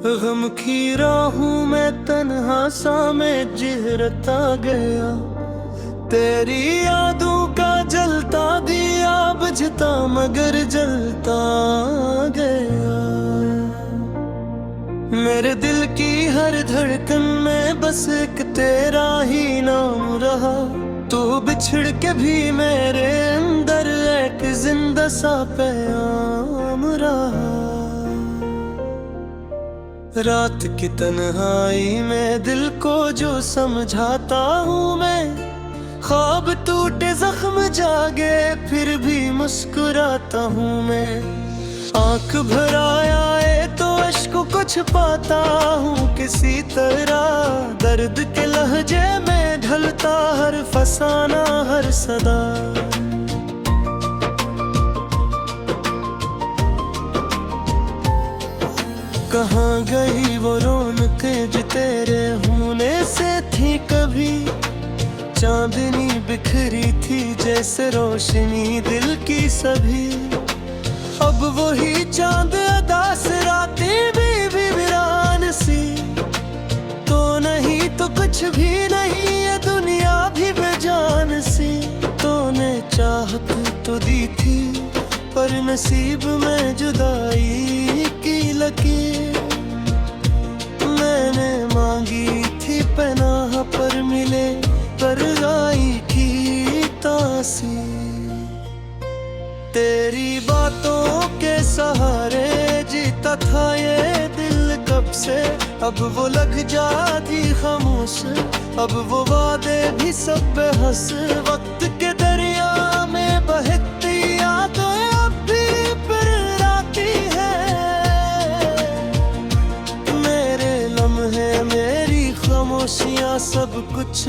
गम की राहों में तन्हा सा मैं जिहरता गया, तेरी यादों का जलता दिया बुझता मगर जलता गया। मेरे दिल की हर धड़कन में बस एक तेरा ही नाम रहा, तू बिछड़ के भी मेरे अंदर एक जिंदा सा पैगाम रहा। रात की तन्हाई में दिल को जो समझाता हूँ मैं, ख्वाब टूटे जख्म जागे फिर भी मुस्कुराता हूँ मैं। आंख भर आए तो अश्कों को छुपाता हूँ किसी तरह, दर्द के लहजे में ढलता हर फसाना हर सदा। कहाँ गई वो रौनकें जो तेरे होने से थी कभी, चांदनी बिखरी थी जैसे रोशनी दिल की सभी। अब वही चांद अदास रातें भी वीरान सी, तो नहीं तो कुछ भी नहीं ये दुनिया भी बेजान सी। तूने चाहत तो दी थी पर नसीब में जुदाई की लकीर, मैंने मांगी थी पनाह पर मिले पर आई थी तासीर। तेरी बातों के सहारे जीता था ये दिल कब से, अब वो लग जाती खामोश, अब वो वादे भी सब बेहस। वक्त के दरिया में बहती यादें अब भी फिर आती है, मेरे लम्हे मेरी खामोशियाँ सब कुछ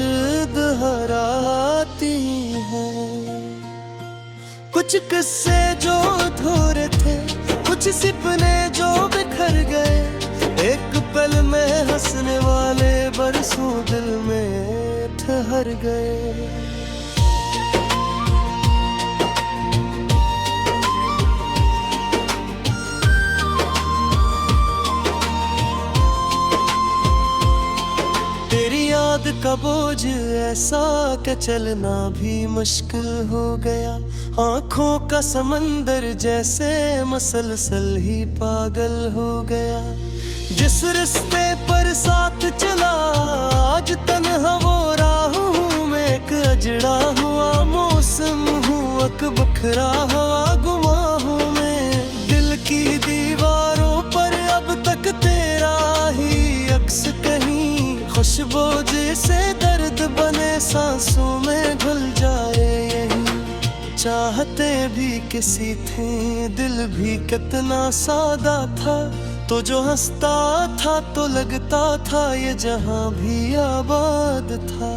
दोहराती हैं। कुछ किस्से जो अधूरे थे, कुछ सपने जो बिखर गए, एक पल में हंसने वाले बरसों दिल में ठहर गए। तेरी याद का बोझ ऐसा कि चलना भी मुश्किल हो गया, आँखों का समंदर जैसे मसलसल ही पागल हो गया। जिस रिश्ते पर साथ चला आज तन्हा वो राह हूँ मैं, एक अजड़ा हुआ मौसम हूँ, एक बखरा हुआ गुमा हूँ मैं। दिल की दीवारों पर अब तक तेरा ही अक्स कहीं, खुशबू जैसे दर्द बने सांसों में घुल जाए यही। चाहते भी किसी थे दिल भी कितना सादा था, तो जो हंसता था तो लगता था ये जहां भी आबाद था।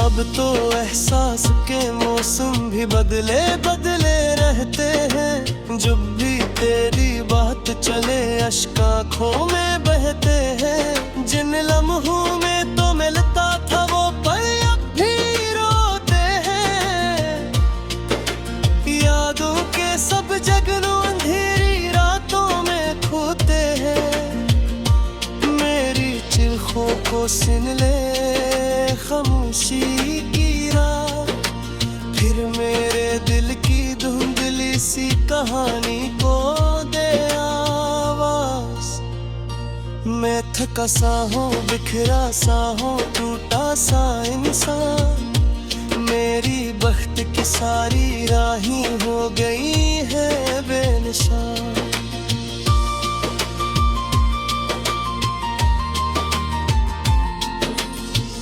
अब तो एहसास के मौसम भी बदले बदले रहते हैं, जब भी तेरी बात चले अश्क आँखों में बहते हैं। जिन लम्हों में तो मिलता था वो पल अब भी रोते हैं, यादों के सब जगनों अंधेरी रातों में खोते हैं। मेरी चिल्खों को सुन ले खामोशी की रात, फिर मेरे दिल की धुंधली सी कहानी को दे आवाज। मैं थका सा हूँ बिखरा सा हूँ टूटा सा इंसान, मेरी बख्त की सारी राहें हो गई है बेनिशान।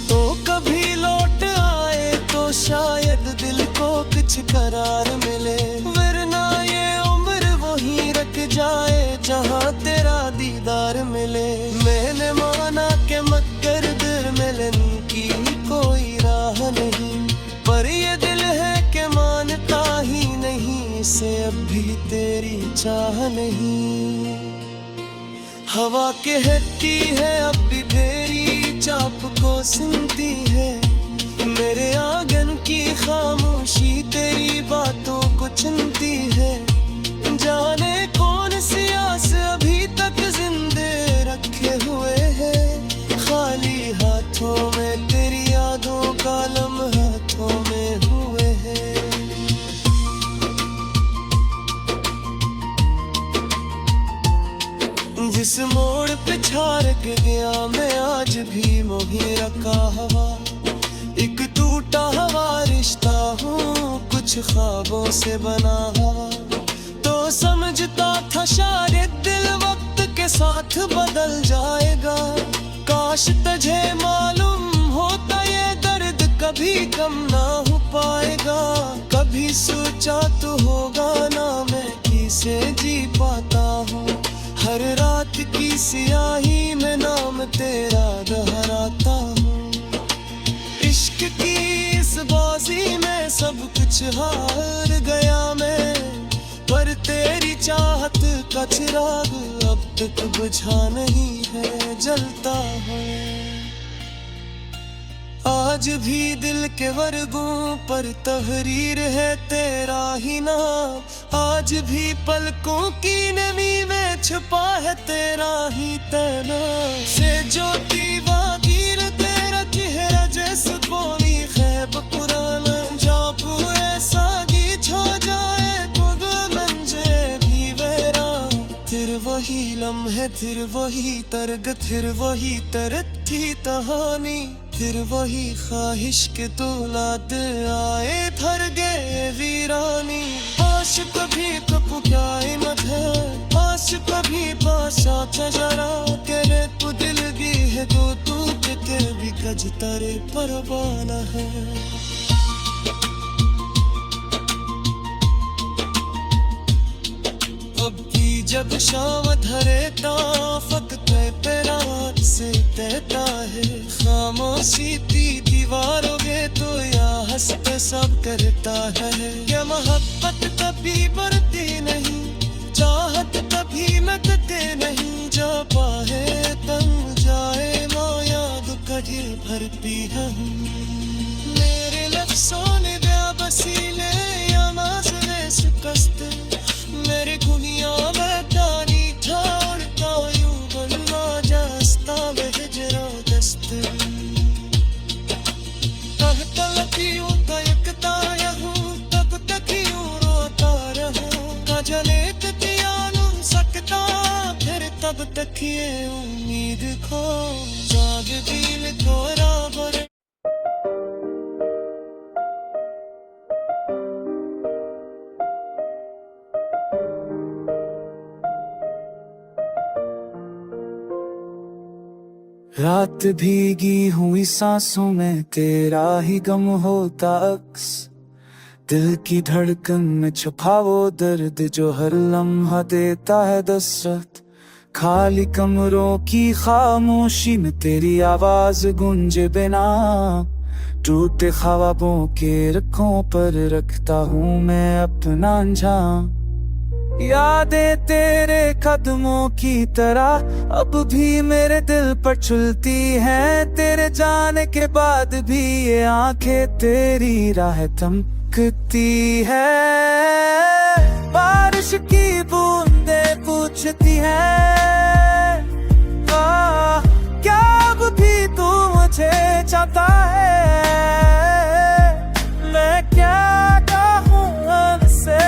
तो कभी लौट आए तो शायद दिल को कुछ करार मिले, वरना ये उम्र वहीं रख जाए जहाँ तेरा दीदार मिले। मैंने माना कि मगर दिल मिलन की कोई राह नहीं, पर ये दिल है कि मानता ही नहीं इसे अब भी तेरी चाह नहीं। हवा कहती है अब भी तेरी चाप को सुनती है, मेरे आंगन की खामोशी तेरी बातों कुछ जिस मोड़ पे छाड़ के गया मैं आज भी मोही रखा हवा। एक टूटा हवा रिश्ता हूँ कुछ ख्वाबों से बना हवा। तो समझता था शायद दिल वक्त के साथ बदल जाएगा। काश तुझे मालूम होता ये दर्द कभी कम ना हो पाएगा। कभी सोचा तो होगा ना मैं किसे जी पाता हूँ। हर रात की सियाही में नाम तेरा दोहराता हूँ। इश्क की इस बाजी में सब कुछ हार गया मैं, पर तेरी चाहत का चिराग अब तक बुझा नहीं है, जलता है। आज भी दिल के वर्गों पर तहरीर है तेरा ही नाम। आज भी पलकों की नमी में छुपा है तेरा ही तैना। से ज्योति वागीर तेरा चेहरा जैसे कोई खैब पुराना। जाबू ऐसा गीत हो जाए खुद मंजे भी वेरा। फिर वही लम्हे फिर वही तरग फिर वही तरथी कहानी। फिर वही ख्वाहिश के तौलाद आए भर गए वीरानी। आश कभी तो क्या हिम्मत है, आश कभी पाशा जरा तेरे तू दिल भी है तो तू के भी गज तारे परवाना है। अब की जब शाम धरे ताफक पे रात से कहता है। खामोशी थी दीवारों में तो या हंसते सब करता है। क्या मोहब्बत कभी बढ़ती नहीं, चाहत कभी मिटते नहीं। जा पाए तंग जाए माया दुखड़ी भरती है। मेरे लफ्ज़ों ने बेबसीले या माज़रे शिकस्त मेरे दुनिया में दानी ठाड़ता यूं बनना जस्ता में हिजरा दस्त। कहता लतियों का यकता रहूं तब तक यूं रोता रहूं। का जले तियानु सकता फिर तब तक ये उम्मीद खो जाग दिल थोड़ा बर। रात भीगी हुई सांसों में तेरा ही गम होता अक्स। दिल की धड़कन में छुपा वो दर्द जो हर लम्हा देता है दस्तक। खाली कमरों की खामोशी में तेरी आवाज गूंजे बिना। टूटे ख्वाबों के रखों पर रखता हूँ मैं अपना अंजाम। यादें तेरे कदमों की तरह अब भी मेरे दिल पर चुलती हैं। तेरे जाने के बाद भी ये आंखें तेरी राह थमकती है। बारिश की बूंदें पूछती हैं क्या अब भी तू मुझे चाहता है। मैं क्या कहूँ हमसे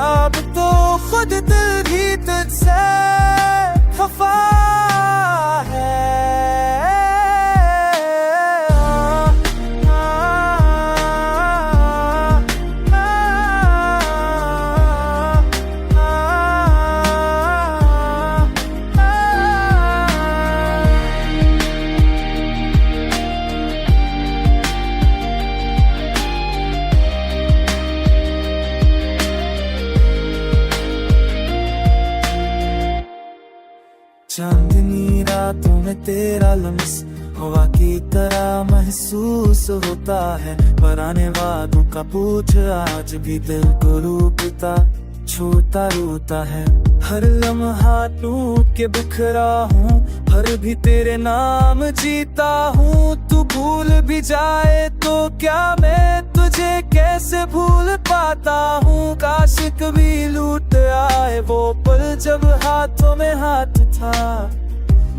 अब तो खुद दिल ही तुझसे खफा है। चांदनी रातों में तेरा लम्स हवा की तरह महसूस होता है। पुराने वादों का पूछ आज भी दिल को रूठता छूता रोता है। हर लम्हा टूट के बिखरा हूँ पर भी तेरे नाम जीता हूँ। तू भूल भी जाए तो क्या मैं तुझे कैसे भूल पाता हूँ। काश कभी लूट आए वो पल जब हाथों में हाथ था।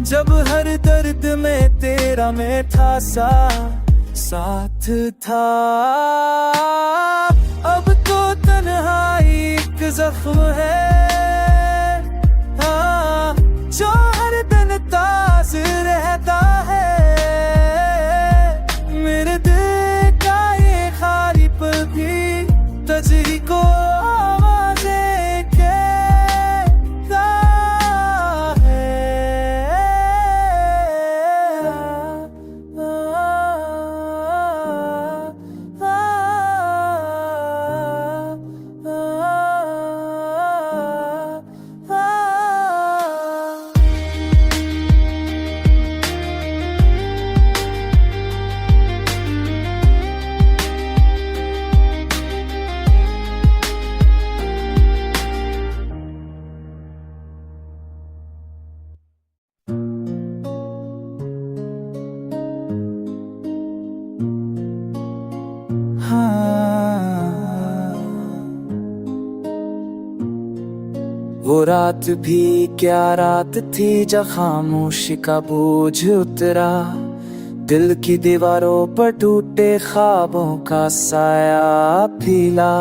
जब हर दर्द में तेरा मीठा सा साथ था। अब तो तन्हाई एक जख्म है जो हर दिन ताज रहता है। मेरे दिल का ये खाली पल भी तजरी को आवाज़ें कहता है। वो रात भी क्या रात थी जब खामोशी का बोझ उतरा। दिल की दीवारों पर टूटे ख्वाबों का साया फैला।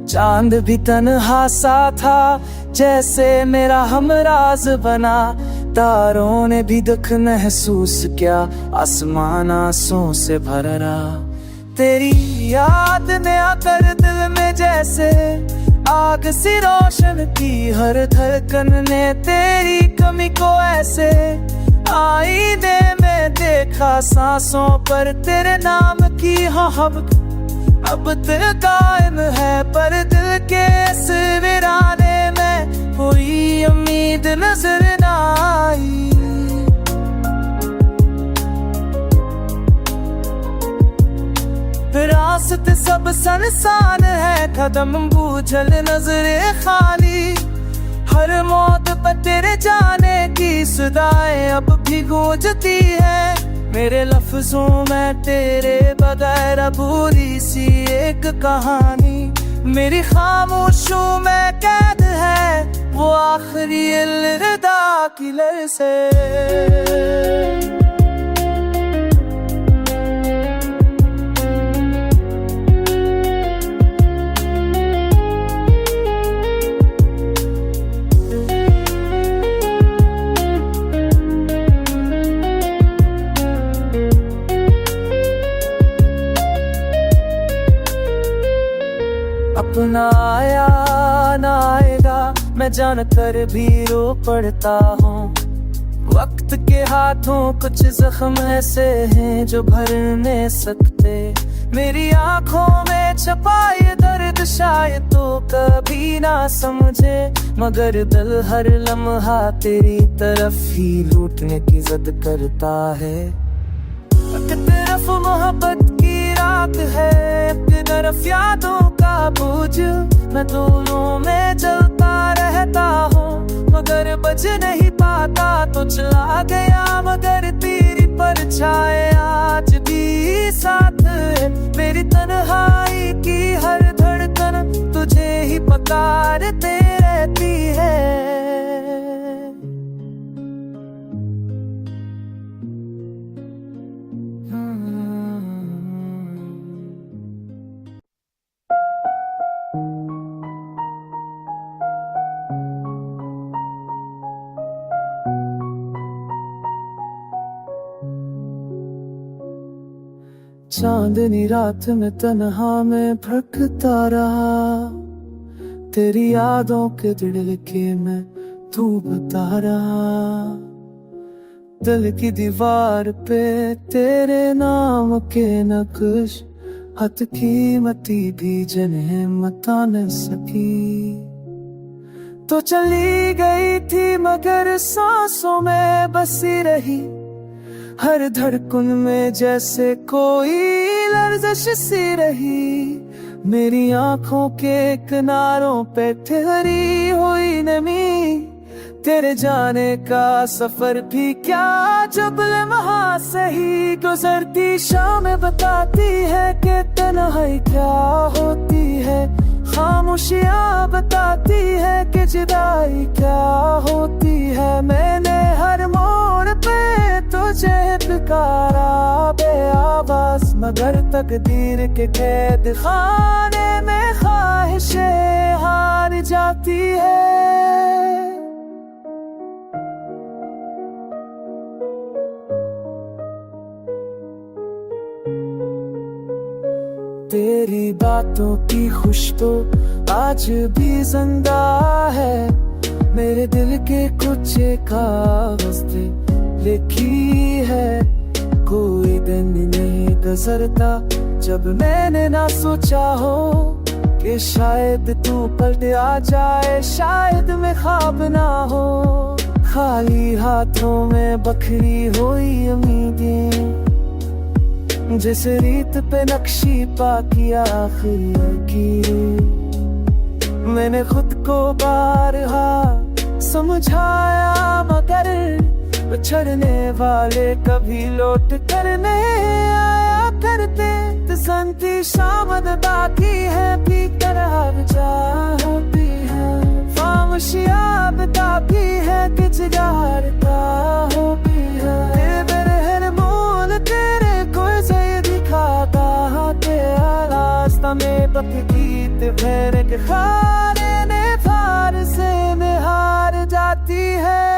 चांद भी तन्हा सा था जैसे मेरा हमराज बना। तारों ने भी दुख महसूस किया, आसमान आंसुओं से भरा। तेरी याद ने आकर दिल में जैसे आग सी रोशन की। हर धड़कन ने तेरी कमी को ऐसे आईने में देखा। सांसों पर तेरे नाम की अब दिल कायम है, पर दिल के इस वीराने में कोई उम्मीद नजर न आई। रास्ते सब सुनसान है, कदम बूझल नजरे खाली। हर मौत पर तेरे जाने की सदाएं अब भी गूंजती है। मेरे लफ्जों में तेरे बगैर अधूरी सी एक कहानी। मेरी खामोशियों में कैद है वो आखिरी अलविदा की लहर अपना आया ना आएगा मैं जानकर भी रो पड़ता हूँ। वक्त के हाथों कुछ जख्म ऐसे हैं जो भर नहीं सकते। मेरी आंखों में छपा ये दर्द शायद तो कभी ना समझे, मगर दिल हर लम्हा तेरी तरफ ही लूटने की जिद करता है। एक तरफ मोहब्बत की रात है, एक तरफ यादों का बोझ। मैं दोनों में चलता रहता हूँ मगर बच नहीं पाता तो चला गया। मगर तेरी परछाई आज भी साथ है। मेरी तन्हाई की हर धड़कन तुझे ही पुकारते रहती है। चांदनी रात में तन्हा में भटकता रहा। तेरी यादों के धड़के में तू बता रहा। दिल की दीवार पे तेरे नाम के नक्श, हद कीमती भी जिन्हें मता न सकी। तो चली गई थी मगर सांसों में बसी रही। हर धड़कन में जैसे कोई लर्ज़िश सी रही। मेरी आंखों के किनारों पे ठहरी हुई नमी। तेरे जाने का सफर भी क्या जब लम्हा सही। गुजरती शाम बताती है कि तन्हाई क्या होती है। खामोशियाँ बताती है कि जुदाई क्या होती है। मैंने हर मोड़ पे तुझे पुकारा बेआवाज़, मगर तकदीर के कैद खाने में ख्वाहिशें हार जाती है। तेरी बातों की खुशबू आज भी जिंदा है, मेरे दिल के कुछ कागज पे लिखी है। कोई दिन नहीं गुजरता जब मैंने ना सोचा हो कि शायद तू पलट आ जाए, शायद मैं ख्वाब ना हो। खाली हाथों में बखरी हुई उम्मीदें, जिस रीत पे नक्शी पा किया आखिरी लकीरें। मैंने खुद को बारहा समझाया मगर बिछड़ने वाले कभी लौट कर नहीं आया करते। तसंती शामद बाकी है भी तरह होती है, खामोशियां बताती है कि जिगारता होती है। तेरे मोल तेरे कोई से दिखाता है, रास्ता में पक गीत भर के खारे ने फार से में हार जाती है।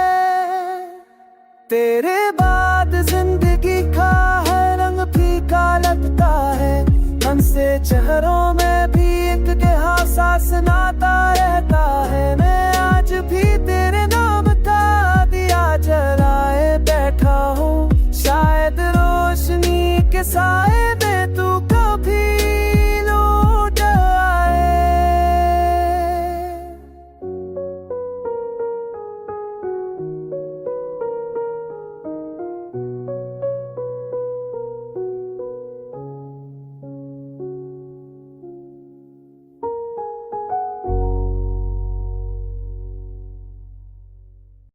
तेरे बाद जिंदगी का है रंग फीका लगता है, हंसे चेहरों में भी एक गहरा सांस नाता रहता है। मैं आज भी तेरे नाम का दिया जलाए बैठा हूँ, शायद रोशनी के साए